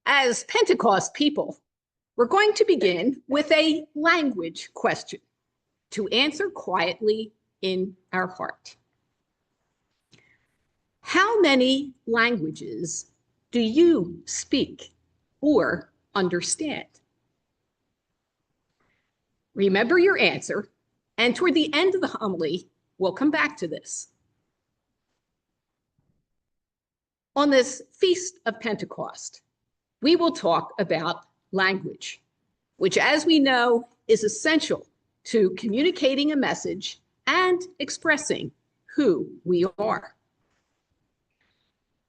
As Pentecost people, we're going to begin with a language question to answer quietly in our heart. How many languages do you speak or understand? Remember your answer, and toward the end of the homily, we'll come back to this. On this Feast of Pentecost, we will talk about language, which, as we know, is essential to communicating a message and expressing who we are.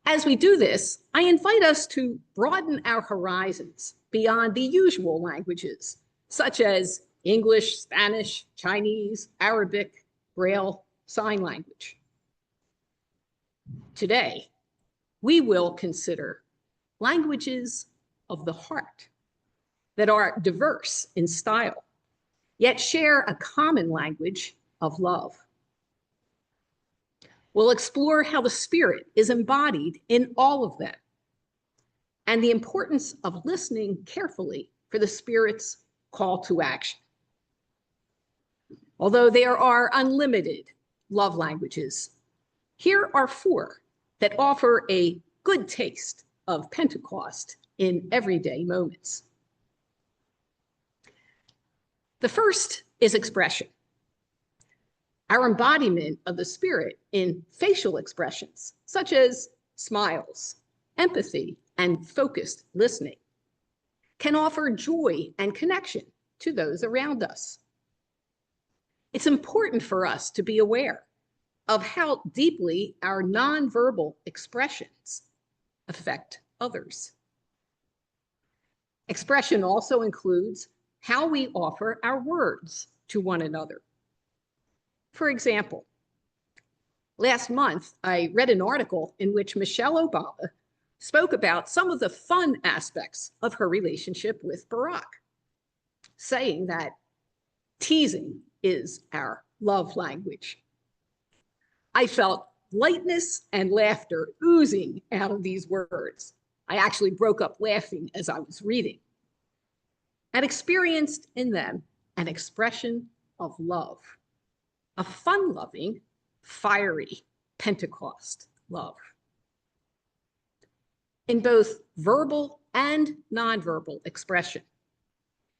As we do this, I invite us to broaden our horizons beyond the usual languages, such as English, Spanish, Chinese, Arabic, Braille, sign language. Today, we will consider languages of the heart that are diverse in style, yet share a common language of love. We'll explore how the Spirit is embodied in all of them and the importance of listening carefully for the Spirit's call to action. Although there are unlimited love languages, here are 4 that offer a good taste of Pentecost in everyday moments. The first is expression, our embodiment of the Spirit in facial expressions, such as smiles, empathy, and focused listening, can offer joy and connection to those around us. It's important for us to be aware of how deeply our nonverbal expressions affect others. Expression also includes how we offer our words to one another. For example, last month, I read an article in which Michelle Obama spoke about some of the fun aspects of her relationship with Barack, saying that teasing is our love language. I felt lightness and laughter oozing out of these words. I actually broke up laughing as I was reading and experienced in them an expression of love, a fun-loving, fiery Pentecost love. In both verbal and nonverbal expression,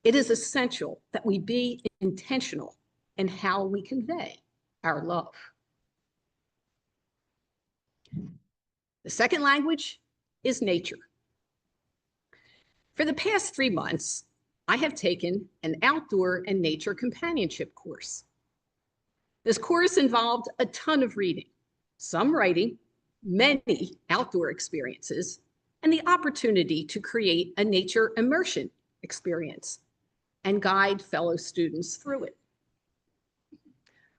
it is essential that we be intentional in how we convey our love. The second language is nature. For the past 3 months, I have taken an outdoor and nature companionship course. This course involved a ton of reading, some writing, many outdoor experiences, and the opportunity to create a nature immersion experience and guide fellow students through it.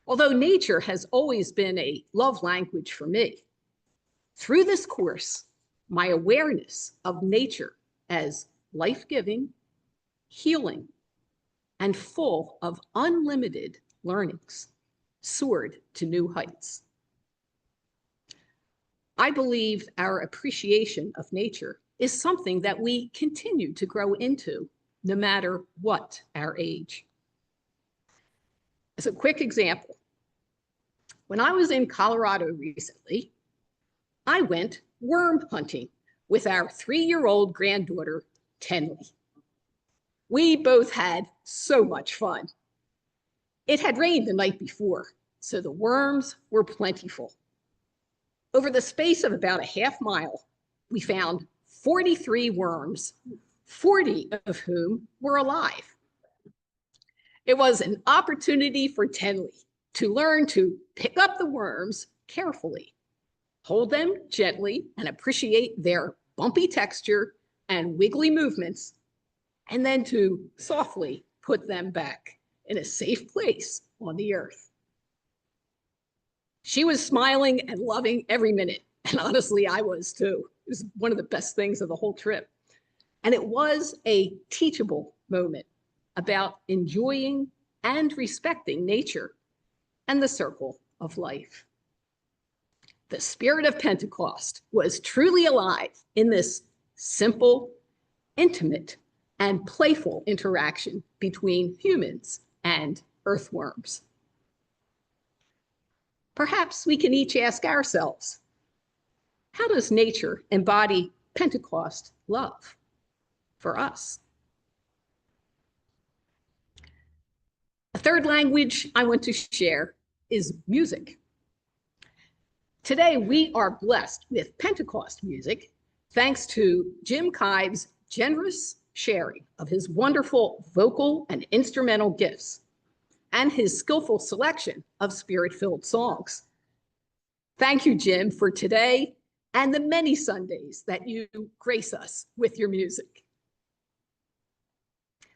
Although nature has always been a love language for me, through this course, my awareness of nature as life-giving, healing, and full of unlimited learnings soared to new heights. I believe our appreciation of nature is something that we continue to grow into, no matter what our age. As a quick example, when I was in Colorado recently, I went worm hunting with our 3-year-old granddaughter, Tenley. We both had so much fun. It had rained the night before, so the worms were plentiful. Over the space of about a half mile, we found 43 worms, 40 of whom were alive. It was an opportunity for Tenley to learn to pick up the worms carefully, hold them gently, and appreciate their bumpy texture and wiggly movements, and then to softly put them back in a safe place on the earth. She was smiling and loving every minute, and honestly, I was too. It was one of the best things of the whole trip. And it was a teachable moment about enjoying and respecting nature and the circle of life. The spirit of Pentecost was truly alive in this simple intimate, and playful interaction between humans and earthworms. Perhaps we can each ask ourselves, how does nature embody Pentecost love for us? A third language I want to share is music. Today, we are blessed with Pentecost music thanks to Jim Kive's generous sharing of his wonderful vocal and instrumental gifts and his skillful selection of spirit-filled songs. Thank you, Jim, for today and the many Sundays that you grace us with your music.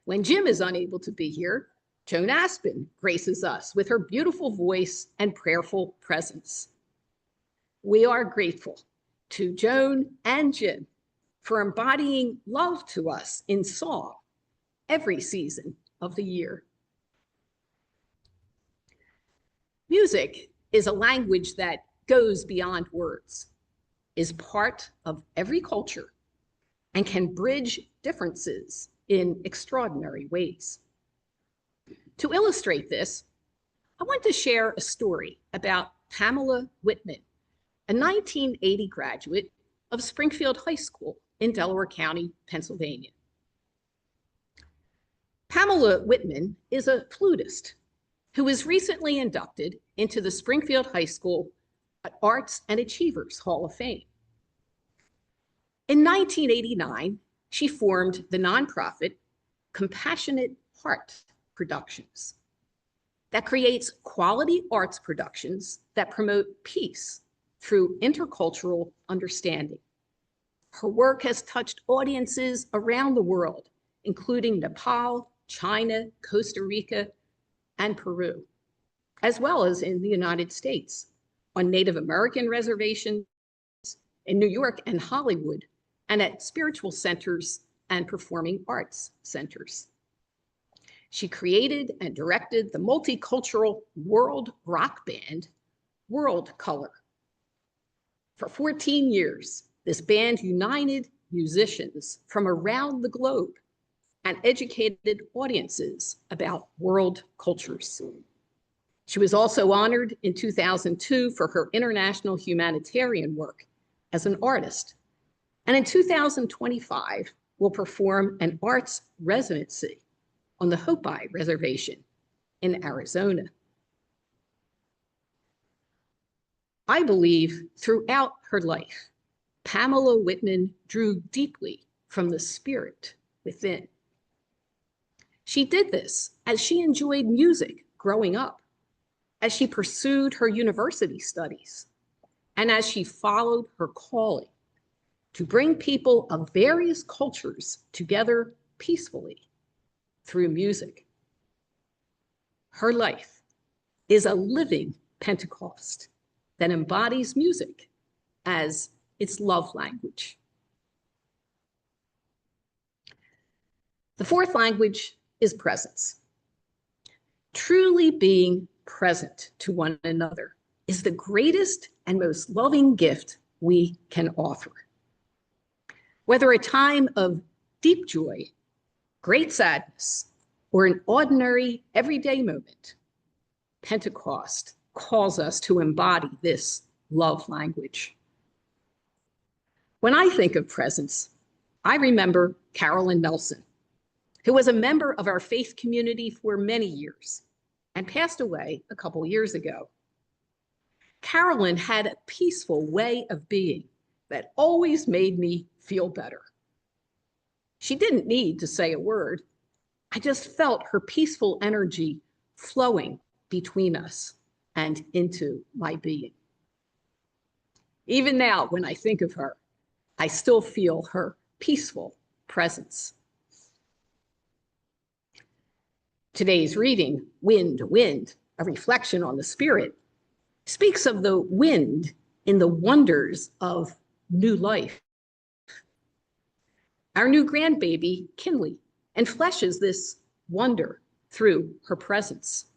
When Jim is unable to be here, Joan Aspin graces us with her beautiful voice and prayerful presence. We are grateful to Joan and Jim for embodying love to us in song every season of the year. Music is a language that goes beyond words, is part of every culture, and can bridge differences in extraordinary ways. To illustrate this, I want to share a story about Pamela Whitman, a 1980 graduate of Springfield High School in Delaware County, Pennsylvania. Pamela Whitman is a flutist who was recently inducted into the Springfield High School Arts and Achievers Hall of Fame. In 1989, she formed the nonprofit Compassionate Heart Productions that creates quality arts productions that promote peace through intercultural understanding. Her work has touched audiences around the world, including Nepal, China, Costa Rica, and Peru, as well as in the United States, on Native American reservations, in New York and Hollywood, and at spiritual centers and performing arts centers. She created and directed the multicultural world rock band, World Color. For 14 years, this band united musicians from around the globe and educated audiences about world cultures. She was also honored in 2002 for her international humanitarian work as an artist. And in 2025, will perform an arts residency on the Hopi Reservation in Arizona. I believe throughout her life, Pamela Whitman drew deeply from the spirit within. She did this as she enjoyed music growing up, as she pursued her university studies, and as she followed her calling to bring people of various cultures together peacefully through music. Her life is a living Pentecost that embodies music as its love language. The fourth language is presence. Truly being present to one another is the greatest and most loving gift we can offer. Whether a time of deep joy, great sadness, or an ordinary everyday moment, Pentecost calls us to embody this love language. When I think of presence, I remember Caryl Nelson, who was a member of our faith community for many years and passed away a couple years ago. Carolyn had a peaceful way of being that always made me feel better. She didn't need to say a word. I just felt her peaceful energy flowing between us and into my being. Even now, when I think of her, I still feel her peaceful presence. Today's reading, Wind, Wind, a reflection on the Spirit, speaks of the wind in the wonders of new life. Our new grandbaby, Kinley, enfleshes this wonder through her presence.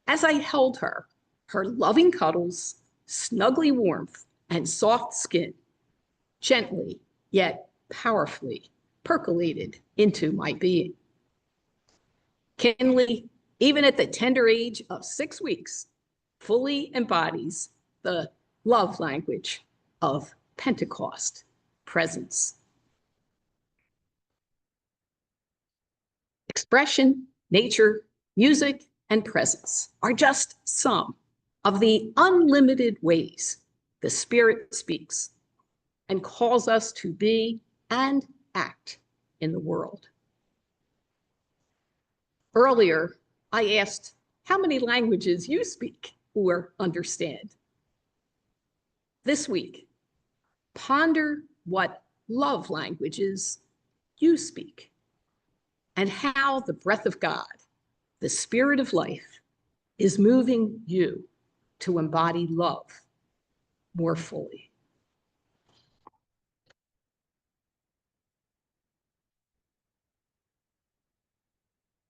As I held her, her loving cuddles, snuggly warmth, and soft skin, gently yet powerfully percolated into my being. Kinley, even at the tender age of 6 weeks, fully embodies the love language of Pentecost, presence. Expression, nature, music, and presence are just some of the unlimited ways the Spirit speaks and calls us to be and act in the world. Earlier, I asked how many languages you speak or understand. This week, ponder what love languages you speak and how the breath of God, the Spirit of life, is moving you to embody love more fully.